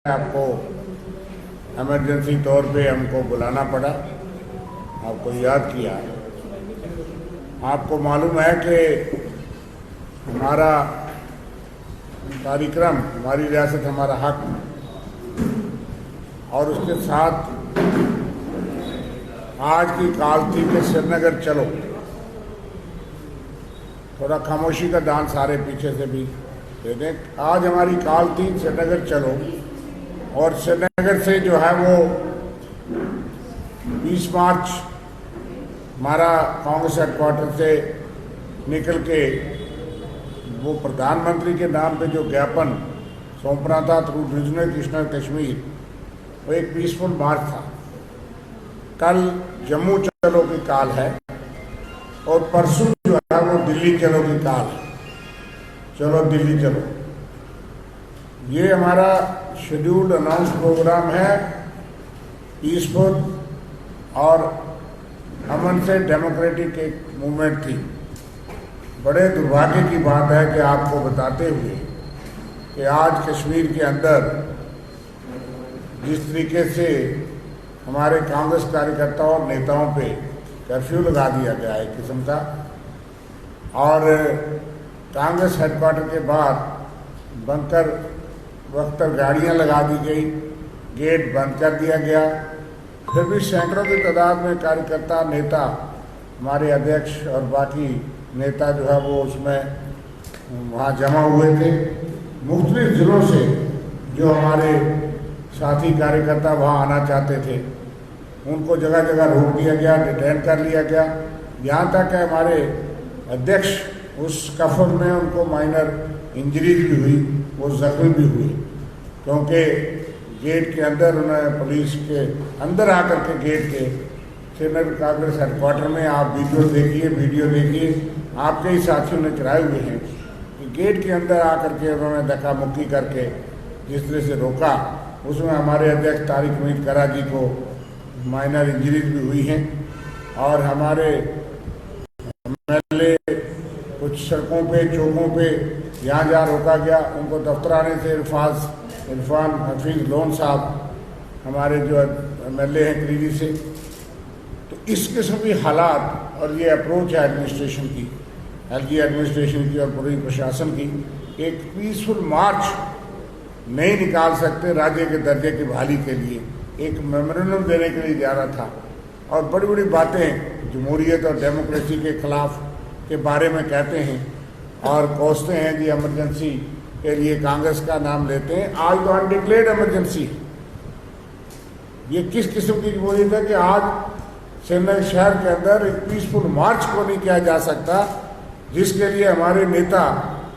आपको इमरजेंसी तौर पे हमको बुलाना पड़ा, आपको याद किया। आपको मालूम है कि हमारा कार्यक्रम, हमारी रियासत हमारा हक, और उसके साथ आज की कॉल थी कि श्रीनगर चलो। थोड़ा खामोशी का दान सारे पीछे से भी दे दें। आज हमारी कॉल थी श्रीनगर चलो, और श्रीनगर से जो है वो 20 मार्च हमारा कांग्रेस हेडक्वार्टर से निकल के वो प्रधानमंत्री के नाम पे जो ज्ञापन सौंपना था थ्रू रीजनल कमिश्नर कश्मीर, वो एक पीसफुल मार्च था। कल जम्मू चलो की कॉल है और परसों जो है वो दिल्ली चलो की कॉल है। चलो दिल्ली चलो, ये हमारा शेड्यूल्ड अनाउंस प्रोग्राम है। पीसफुल और अमन से डेमोक्रेटिक एक मूवमेंट थी। बड़े दुर्भाग्य की बात है कि आपको बताते हुए कि आज कश्मीर के अंदर जिस तरीके से हमारे कांग्रेस कार्यकर्ताओं और नेताओं पे कर्फ्यू लगा दिया गया है एक किस्म का, और कांग्रेस हेडक्वार्टर के बाहर बंकर वख्तर गाड़ियां लगा दी गई, गेट बंद कर दिया गया। फिर भी सैकड़ों की तादाद में कार्यकर्ता, नेता, हमारे अध्यक्ष और बाकी नेता जो है वो उसमें वहाँ जमा हुए थे। मुख्तलिफ जिलों से जो हमारे साथी कार्यकर्ता वहाँ आना चाहते थे उनको जगह जगह रोक दिया गया, डिटेन कर लिया गया। यहाँ तक कि हमारे अध्यक्ष उस कफल में उनको माइनर इंजरीज भी हुई, वो जख्मी भी हुई, क्योंकि गेट के अंदर उन्होंने पुलिस के अंदर आकर के गेट के श्रीनगर कांग्रेस हेडक्वार्टर में, आप वीडियो देखिए, आपके ही साथियों ने कराए हुए हैं कि गेट के अंदर आकर के उन्होंने धक्का मुक्की करके जिस तरह से रोका, उसमें हमारे अध्यक्ष तारिक अमीर करा जी को माइनर इंजरीज भी हुई हैं। और हमारे एमएलए कुछ सड़कों पे, चौकों पे यहाँ जहाँ रोका गया, उनको दफ्तर आने से इरफान हफीज लोन साहब हमारे जो एमएलए हैं क्रीरी से। तो इस किस्म की हालात और ये अप्रोच है एडमिनिस्ट्रेशन की, एलजी एडमिनिस्ट्रेशन की और पूरी प्रशासन की। एक पीसफुल मार्च नहीं निकाल सकते राज्य के दर्जे की बहाली के लिए, एक मेमोरेंडम देने के लिए जा रहा था, और बड़ी बड़ी बातें जमहूरियत और डेमोक्रेसी के खिलाफ के बारे में कहते हैं और कोसते हैं कि इमरजेंसी के लिए कांग्रेस का नाम लेते हैं। आज तो अनडिक्लेयर्ड इमरजेंसी। ये किस किस्म की जमहूरियत है कि आज श्रीनगर शहर के अंदर एक पीसफुल मार्च को नहीं किया जा सकता, जिसके लिए हमारे नेता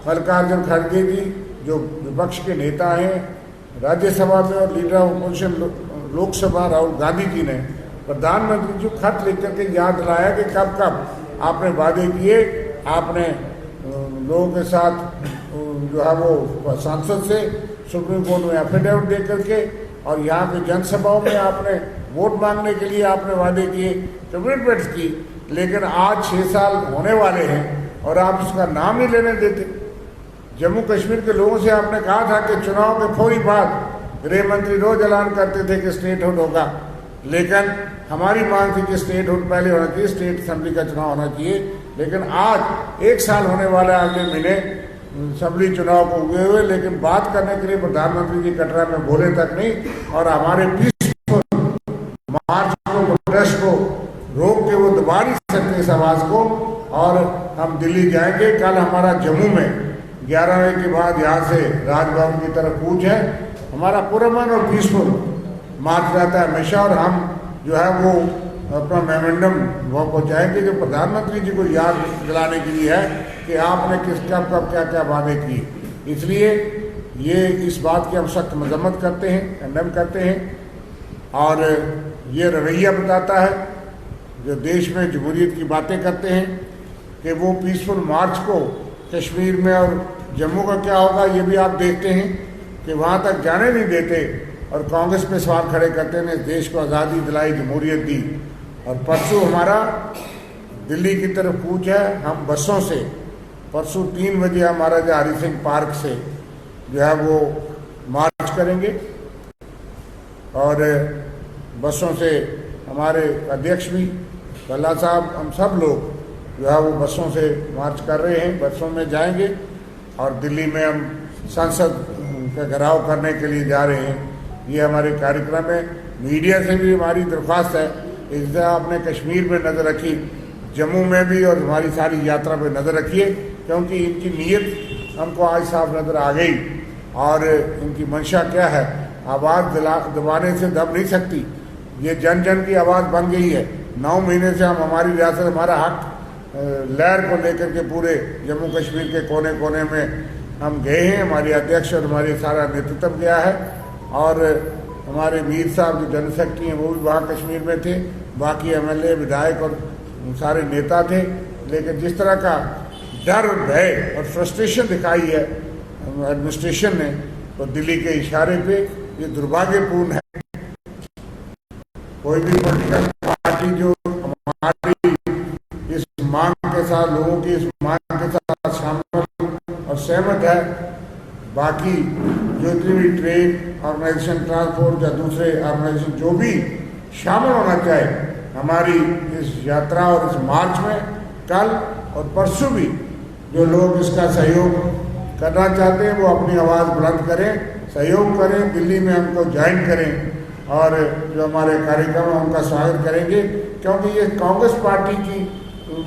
मल्लिकार्जुन खड़गे जी जो विपक्ष के नेता हैं राज्यसभा में और leader of opposition Lok Sabha Rahul Gandhi ji ने प्रधानमंत्री जी खत लिख करके याद दिलाया कि कब कब आपने वादे किए, आपने लोगों के साथ जो है वो सांसद से सुप्रीम कोर्ट में एफिडेविट दे करके और यहाँ पे जनसभाओं में आपने वोट मांगने के लिए आपने वादे किए, कमिटमेंट्स की, लेकिन आज 6 साल होने वाले हैं और आप उसका नाम ही लेने देते। जम्मू कश्मीर के लोगों से आपने कहा था कि चुनाव के फौरी बाद गृह मंत्री रोज ऐलान करते थे कि स्टेटहुड होगा, लेकिन हमारी मांग थी कि स्टेटहुड पहले होना चाहिए, स्टेट असेंबली का चुनाव होना चाहिए। लेकिन आज 1 साल होने वाला है अगले महीने असेंबली चुनाव को हुए हुए, लेकिन बात करने के लिए प्रधानमंत्री जी कटरा में बोले तक नहीं, और हमारे पीसफुल मार्च को, प्रोटेस्ट को रोक के वो दबा नहीं सकते इस आवाज को। और हम दिल्ली जाएंगे। कल हमारा जम्मू में 11 बजे के बाद यहाँ से राजभवन की तरफ कूच है। हमारा पुरअमन और पीसफुल मार्च रहता है हमेशा, और हम जो है वो अपना मेमोरेंडम वो पहुँचाएंगे जो प्रधानमंत्री जी को याद दिलाने के लिए है कि आपने किस कब कब क्या क्या वादे किए। इसलिए ये इस बात की हम सख्त मजम्मत करते हैं, कंडेम करते हैं, और ये रवैया बताता है जो देश में जमहूरियत की बातें करते हैं कि वो पीसफुल मार्च को कश्मीर में और जम्मू का क्या होगा ये भी आप देखते हैं कि वहाँ तक जाने नहीं देते, और कांग्रेस पे सवाल खड़े करते हैं देश को आज़ादी दिलाई, जमहूरियत दी। और परसों हमारा दिल्ली की तरफ कूच है, हम बसों से परसों 3 बजे हमारा जो हरि सिंह पार्क से जो है वो मार्च करेंगे। और बसों से हमारे अध्यक्ष भी भल्ला साहब, हम सब लोग जो है वो बसों से मार्च कर रहे हैं, बसों में जाएंगे और दिल्ली में हम संसद का घेराव करने के लिए जा रहे हैं। ये हमारे कार्यक्रम है। मीडिया से भी हमारी दरख्वास्त है, इस दफ़ा आपने कश्मीर में नज़र रखी, जम्मू में भी और हमारी सारी यात्रा पे नज़र रखिए, क्योंकि इनकी नीयत हमको आज साफ नज़र आ गई और इनकी मंशा क्या है। आवाज़ दबाने से दब नहीं सकती, ये जन जन की आवाज़ बन गई है। 9 महीने से हम हमारी रियासत, हमारा हक लहर को लेकर के पूरे जम्मू कश्मीर के कोने कोने में हम गए हैं। हमारे अध्यक्ष और हमारे सारा नेतृत्व गया है और हमारे मीर साहब जो जनरल सेक्रेटरी हैं वो भी वहाँ कश्मीर में थे, बाकी MLA, विधायक और सारे नेता थे। लेकिन जिस तरह का डर, भय और फ्रस्ट्रेशन दिखाई है एडमिनिस्ट्रेशन ने, तो दिल्ली के इशारे पे ये दुर्भाग्यपूर्ण है। कोई भी पॉलिटिकल पार्टी जो हमारी इस मांग के साथ, लोगों की इस मांग के साथ शामिल और सहमत है, बाकी जो इतनी भी ट्रेन ऑर्गेनाइजेशन, ट्रांसपोर्ट या दूसरे ऑर्गेनाइजेशन जो भी शामिल होना चाहे हमारी इस यात्रा और इस मार्च में, कल और परसों भी जो लोग इसका सहयोग करना चाहते हैं वो अपनी आवाज़ बुलंद करें, सहयोग करें, दिल्ली में हमको ज्वाइन करें और जो हमारे कार्यक्रम है उनका स्वागत करेंगे। क्योंकि ये कांग्रेस पार्टी की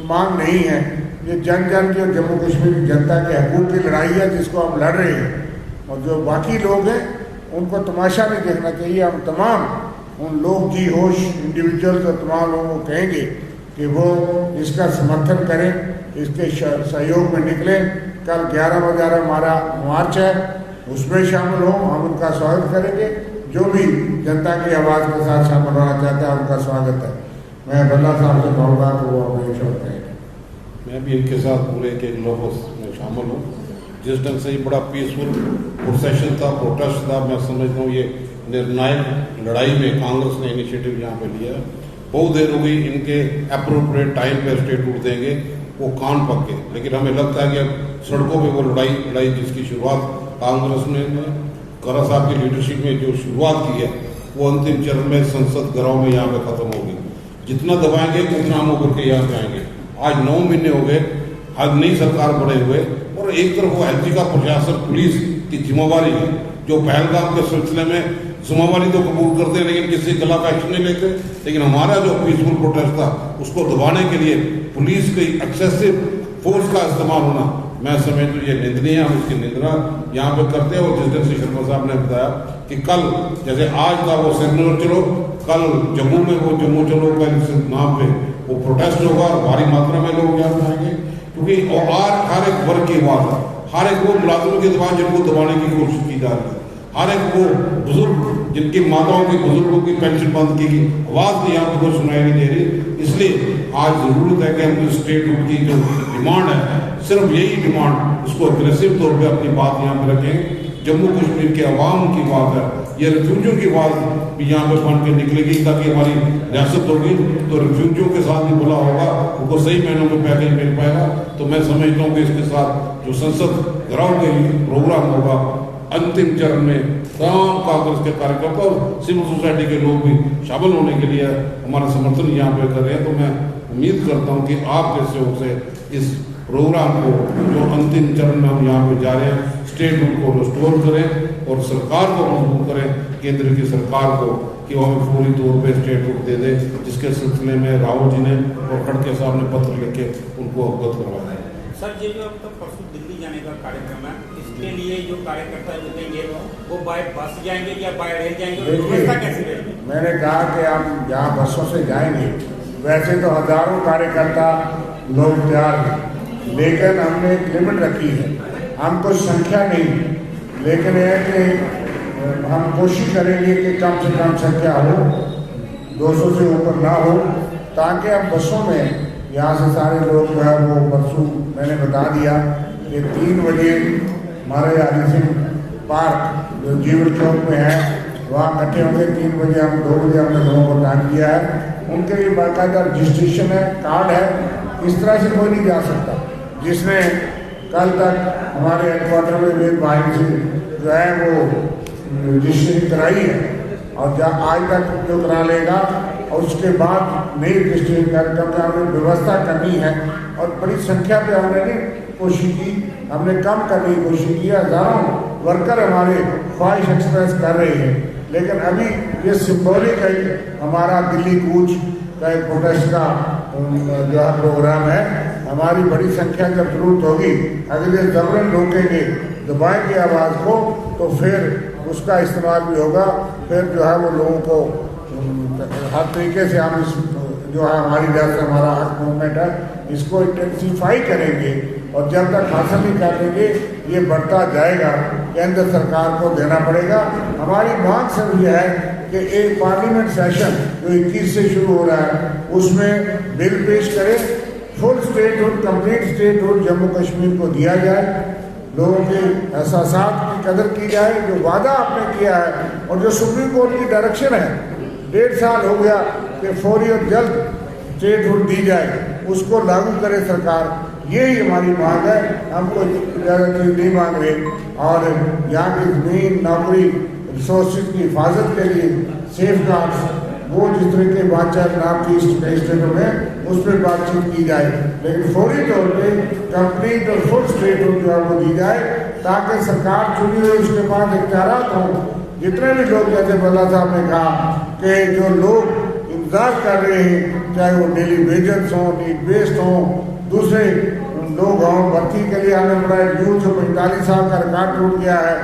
मांग नहीं है, ये जन जन की और जम्मू कश्मीर की जनता के हकूक़ की लड़ाई है जिसको हम लड़ रहे हैं। और जो बाकी लोग हैं उनको तमाशा नहीं देखना चाहिए। हम तमाम उन लोग जी होश इंडिविजुअल्स और तमाम लोगों को कहेंगे कि वो इसका समर्थन करें, इसके सहयोग में निकलें। कल 11 बजे हमारा मार्च है, उसमें शामिल हों, हम उनका स्वागत करेंगे। जो भी जनता की आवाज़ के साथ शामिल होना चाहता है उनका स्वागत है। मैं भल्ला साहब से कहूँगा कि वो अपने शब्द कहेंगे। मैं भी इनके साथ पूरे के लोगों में शामिल हूँ। जिस ढंग से ये बड़ा पीसफुल प्रोसेशन था, प्रोटेस्ट था, मैं समझता हूँ ये निर्णायक लड़ाई में कांग्रेस ने इनिशिएटिव यहाँ पे लिया। बहुत देर हो गई, इनके अप्रोप्रिएट टाइम पे स्टेटमेंट देंगे, वो कान पक गए। लेकिन हमें लगता है कि अब सड़कों पे वो लड़ाई जिसकी शुरुआत कांग्रेस ने करा साहब की लीडरशिप में जो शुरुआत की है, वो अंतिम चरण में संसद घराव में यहाँ पे खत्म होगी। जितना दबाएंगे उतना हम उभर के यहाँ पे आएंगे। आज 9 महीने हो गए, आज नई सरकार बने हुए, और एक तरफ वो एलजी का प्रशासन, पुलिस की जिम्मेवारी है, जो पहलगाम के सिलसिले में जिम्मेवारी तो कबूल करते हैं लेकिन किसी खिलाफ एक्शन नहीं लेते। लेकिन हमारा जो पीसफुल प्रोटेस्ट था उसको दबाने के लिए पुलिस की एक्सेसिव फोर्स का इस्तेमाल होना, मैं समझ तो ये निंदनीय है। हम इसकी निंदा यहाँ पे करते हैं। और जिस दिन से शर्मा साहब ने बताया कि कल जैसे आज था वो श्रीनगर चलो, कल जम्मू में वो जम्मू चलो का नाम पे वो प्रोटेस्ट होगा और भारी मात्रा में लोग यहाँ आएंगे। क्योंकि हर एक वर्ग की आवाज़ है, हर एक वो मुलाजिम की दबाव जिनको दबाने की कोशिश की जा रही है, हर एक वो बुजुर्ग जिनकी माताओं की, बुजुर्गों की पेंशन बंद की आवाज़ यहाँ पर कोई सुनाई नहीं दे रही। इसलिए आज ज़रूरत है कि हम स्टेट की जो डिमांड है, सिर्फ यही डिमांड, उसको अग्रेसिव तौर पे अपनी बात यहाँ पे रखें। जम्मू कश्मीर के अवाम की बात है, ये रिफ्यूजियों की बात भी यहाँ पे बन के निकलेगी ताकि हमारी रियासत होगी तो रिफ्यूजियों के साथ भी बोला होगा, उनको सही महीनों में पैकेज मिल पाएगा। तो मैं समझता हूँ कि इसके साथ जो संसद घराव के प्रोग्राम होगा अंतिम चरण में तमाम कांग्रेस के कार्यकर्ता और सिविल सोसाइटी के लोग भी शामिल होने के लिए हमारा समर्थन यहाँ पे कर रहे हैं। तो मैं उम्मीद करता हूँ कि आपके सहयोग से इस प्रोग्राम को जो अंतिम चरण में हम यहाँ पे जा रहे हैं, स्टेट को रिस्टोर करें और सरकार को मजबूत करें, केंद्र की सरकार को, कि वो हमें पूरी तौर पे स्टेट रूट दे दे, जिसके सिलसिले में राहुल जी ने और खड़गे साहब ने पत्र लिख के उनको अवगत करवाया है। सर, ये जो अब तक परसों दिल्ली जाने का कार्यक्रम है, इसके लिए जो कार्यकर्ता जुटेंगे वो बाय बस जाएंगे या बाय रेल जाएंगे, व्यवस्था कैसे रहेगी? मैंने कहा कि हम जहाँ बसों से जाएंगे, वैसे तो हजारों कार्यकर्ता लोग तैयार हैं, लेकिन हमने एक लिमिट रखी है। हम कोई संख्या नहीं, लेकिन यह कि हम कोशिश करेंगे कि कम से कम संख्या हो, 200 से ऊपर ना हो, ताकि हम बसों में यहाँ से सारे लोग जो है वो परसों मैंने बता दिया कि 3 बजे हमारे हरी सिंह पार्क जो जीवन चौक में है वहाँ इकट्ठे होंगे। 3 बजे हम 2 बजे हमने लोगों को टाइम दिया है। उनके लिए बाकायदा रजिस्ट्रेशन है, कार्ड है, इस तरह से कोई नहीं जा सकता। जिसने कल तक हमारे हेडक्वार्टर में वेद भाई से जो है वो रजिस्ट्रेशन कराई है, और आज तक जो करा लेगा, और उसके बाद नई डिस्ट्रिक्ट कार्यक्रम में हमने व्यवस्था करनी है और बड़ी संख्या पे हमने कोशिश की, हमने कम करने की कोशिश की। हजारों वर्कर हमारे ख्वाहिश एक्सप्रेस कर रहे हैं, लेकिन अभी ये सिंबॉलिक है, हमारा दिल्ली कूच का एक प्रोटेस्ट का जो है प्रोग्राम है। हमारी बड़ी संख्या जब जरूरत होगी, अगर ये जबरन रोकेंगे, दबाएंगे आवाज़ को, तो फिर उसका इस्तेमाल भी होगा। फिर जो है वो लोगों को हर तरीके से हम इस जो है हमारी रियासत हमारा हक मूवमेंट है, इसको इंटेंसीफाई करेंगे और जब तक हासिल नहीं कर लेंगे ये बढ़ता जाएगा। केंद्र सरकार को देना पड़ेगा। हमारी मांग सिर्फ ये है कि एक पार्लियामेंट सेशन जो 21 से शुरू हो रहा है, उसमें बिल पेश करें, full statehood, complete statehood Jammu Kashmir को दिया जाए, लोगों के एहसासात की कदर की जाए, जो वादा आपने किया है और जो सुप्रीम कोर्ट की डायरेक्शन है, 1.5 साल हो गया कि फौरी और जल्द स्टेटहुड दी जाए, उसको लागू करे सरकार। यही हमारी मांग है, हम कोई ज़्यादा चीज़ नहीं मांग रहे। और यहाँ की ज़मीन, नौकरी, रिसोर्सेज की हिफाजत के लिए सेफ गार्ड्स, वो जिस तरह के बातचीत नॉर्थ ईस्ट स्टेटों में उस पर बातचीत की जाए, लेकिन फौरी तौर पे कंप्लीट और फुल स्टेटहुड जो है वो दी जाए, ताकि सरकार चुनी हुई उसके बाद इख्तियारात हों। जितने भी लोग, जैसे बल्ला साहब ने कहा कि जो लोग इंतजार कर रहे हैं, चाहे वो डेली वेजेस हों, नीड बेस्ड हों, दूसरे लोग हों, भर्ती के लिए आने पड़ा है, यूथ जो 45 साल का रिकॉर्ड टूट गया है,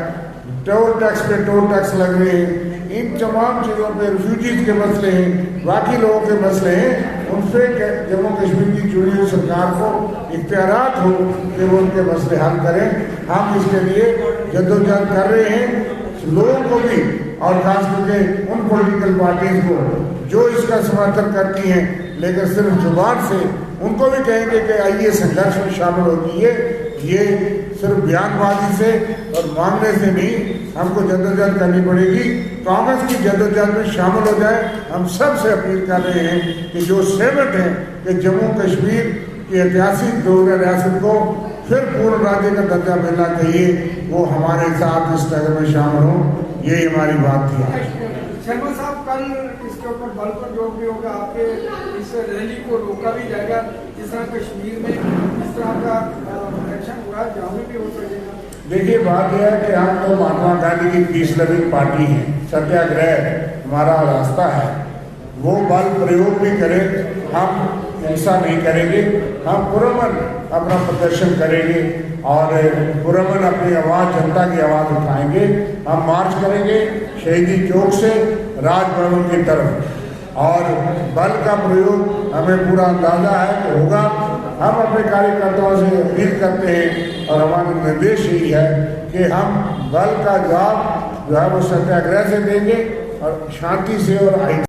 टोल टैक्स पे टोल टैक्स लग रहे हैं, इन तमाम चीज़ों पे रिफ्यूजीज के मसले हैं, बाकी लोगों के मसले हैं, उनसे जम्मू कश्मीर की चुनी हुई सरकार को इख्तियारात हो कि वो उनके मसले हल करें। हम इसके लिए जद्दोजहद कर रहे हैं। लोगों को भी और खास करके उन पॉलिटिकल पार्टीज को जो इसका समर्थन करती हैं, लेकिन सिर्फ जुबान से, उनको भी कहेंगे कि आइए संघर्ष में शामिल हो जाइए। ये सिर्फ बयानबाजी से और मांगने से नहीं, हमको जद्दोजहद करनी पड़ेगी। कांग्रेस की जद्दोजहद में शामिल हो जाए। हम सब से अपील कर रहे हैं कि जो सहमत हैं कि जम्मू कश्मीर की ऐतिहासिक दोहरा रियासत को फिर पूर्ण राज्य का दर्जा मिलना चाहिए, वो हमारे साथ इस तरह में शामिल हों। यही हमारी बात थी। शर्मा साहब, कल इसके ऊपर बल प्रयोग भी होगा, आपके इस रैली को रोका भी जाएगा, जिस तरह कश्मीर में इस तरह का एक्शन हुआ है, जहाँ भी हो सकेगा। देखिए, बात यह है कि हम तो महात्मा गांधी की पीस लविंग पार्टी है, सत्याग्रह हमारा रास्ता है। वो बल प्रयोग भी करें, हम ऐसा नहीं करेंगे। हम पुरअमन अपना प्रदर्शन करेंगे और पुरअमन अपनी आवाज़, जनता की आवाज़ उठाएंगे। हम मार्च करेंगे शहीदी चौक से राजभवन की तरफ, और बल का प्रयोग हमें पूरा अंदाजा है कि होगा। हम अपने कार्यकर्ताओं से अपील करते हैं और हमारा निर्देश यही है कि हम बल का जवाब जो है वो सत्याग्रह से देंगे और शांति से और